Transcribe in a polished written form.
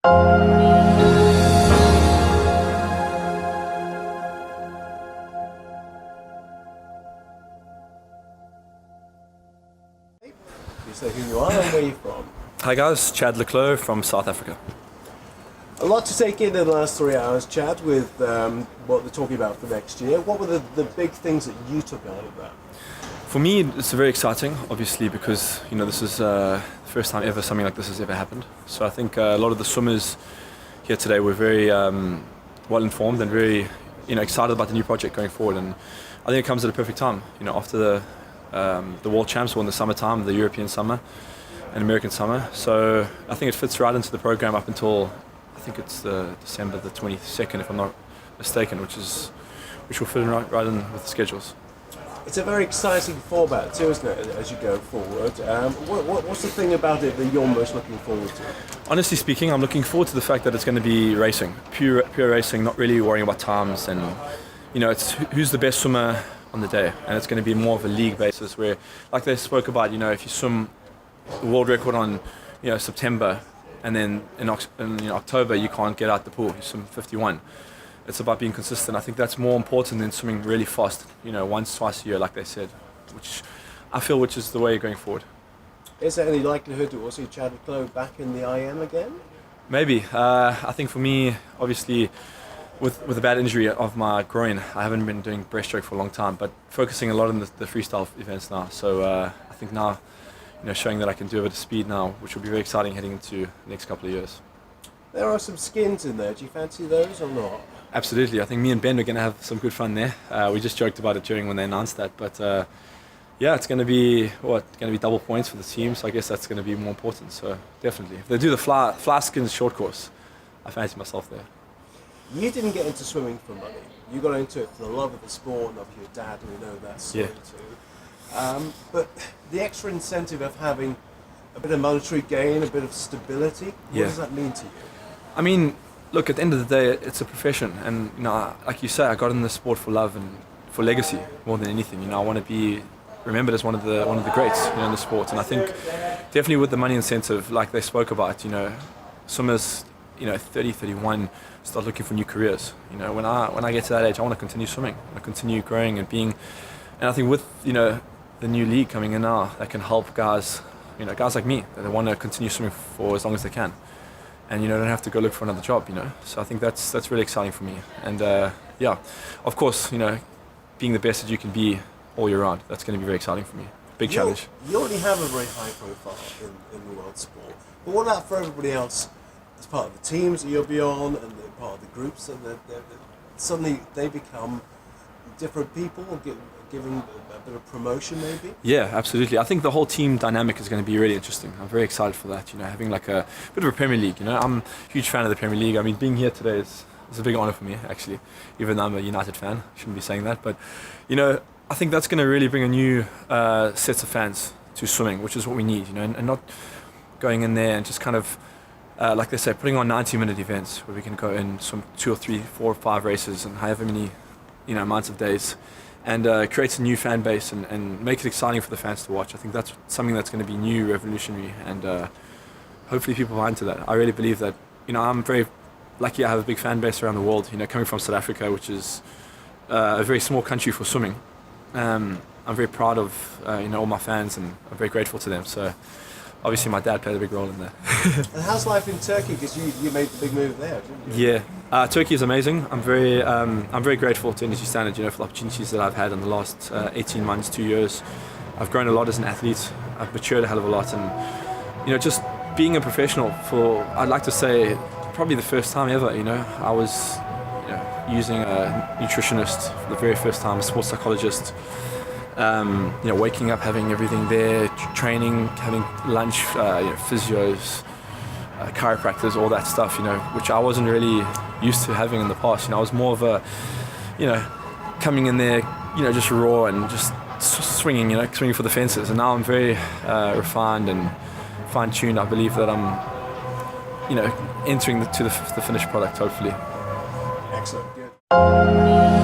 You say who you are and where you're from. Hi guys, Chad Clos from South Africa. A lot to take in the last 3 hours, Chad, with what they're talking about for next year. What were the big things that you took out of that? For me, it's very exciting, obviously, because this is the first time ever something like this has ever happened. So I think a lot of the swimmers here today were very well informed and very excited about the new project going forward. And I think it comes at a perfect time. After the World Champs were in the summertime, the European summer and American summer. So I think it fits right into the program up until I think it's December the 22nd, if I'm not mistaken, which will fit in right in with the schedules. It's a very exciting format too, isn't it, as you go forward? What's the thing about it that you're most looking forward to? Honestly speaking, I'm looking forward to the fact that it's going to be racing, pure racing, not really worrying about times, and it's who's the best swimmer on the day, and it's going to be more of a league basis where, like they spoke about, if you swim the world record on September, and then in October you can't get out the pool, you swim 51. It's about being consistent. I think that's more important than swimming really fast, once, twice a year, like they said, which I feel is the way going forward. Is there any likelihood that we'll see Chad Clos back in the IM again? Maybe. I think for me, obviously, with a bad injury of my groin, I haven't been doing breaststroke for a long time, but focusing a lot on the freestyle events now. So I think now, showing that I can do a bit of speed now, which will be very exciting heading into the next couple of years. There are some skins in there. Do you fancy those or not? Absolutely. I think me and Ben are going to have some good fun there. We just joked about it during when they announced that, but yeah, it's going to be double points for the team. So I guess that's going to be more important. So definitely, if they do the fly skins short course, I fancy myself there. You didn't get into swimming for money. You got into it for the love of the sport and of your dad, and we know that story too. But the extra incentive of having a bit of monetary gain, a bit of stability, what does that mean to you? I mean, look, at the end of the day, it's a profession, and like you say, I got in the sport for love and for legacy more than anything. I want to be remembered as one of the greats in the sport, and I think definitely with the money incentive, like they spoke about, swimmers, 30, 31, start looking for new careers. When I get to that age, I want to continue swimming, I want to continue growing and being, and I think with the new league coming in now, that can help guys, guys like me, that they want to continue swimming for as long as they can. And don't have to go look for another job, So I think that's really exciting for me. And yeah, of course, being the best that you can be all year round, that's going to be very exciting for me. Big challenge. You already have a very high profile in the world sport. But what about for everybody else, as part of the teams that you'll be on and part of the groups, and suddenly they become different people, giving a bit of promotion maybe? Yeah, absolutely. I think the whole team dynamic is going to be really interesting. I'm very excited for that, having like a bit of a Premier League. I'm a huge fan of the Premier League. I mean, being here today is a big honour for me, actually, even though I'm a United fan. I shouldn't be saying that, but I think that's going to really bring a new set of fans to swimming, which is what we need, and not going in there and just kind of like they say, putting on 90-minute events where we can go in swim 2 or 3, 4 or 5 races and however many amounts of days, and creates a new fan base and make it exciting for the fans to watch. I think that's something that's going to be new, revolutionary, and hopefully people buy into that. I really believe that. I'm very lucky. I have a big fan base around the world. Coming from South Africa, which is a very small country for swimming. I'm very proud of all my fans, and I'm very grateful to them. So obviously my dad played a big role in that. And how's life in Turkey? Because you made the big move there, didn't you? Yeah, Turkey is amazing. I'm very grateful to Energy Standard, for the opportunities that I've had in the last 18 months, 2 years. I've grown a lot as an athlete. I've matured a hell of a lot, and just being a professional for, I'd like to say, probably the first time ever. I was using a nutritionist for the very first time, a sports psychologist. Waking up, having everything there, training, having lunch, physios, chiropractors, all that stuff, which I wasn't really used to having in the past. I was more of a, coming in there, just raw and just swinging for the fences. And now I'm very refined and fine-tuned. I believe that I'm, entering to the finished product, hopefully. Excellent, good.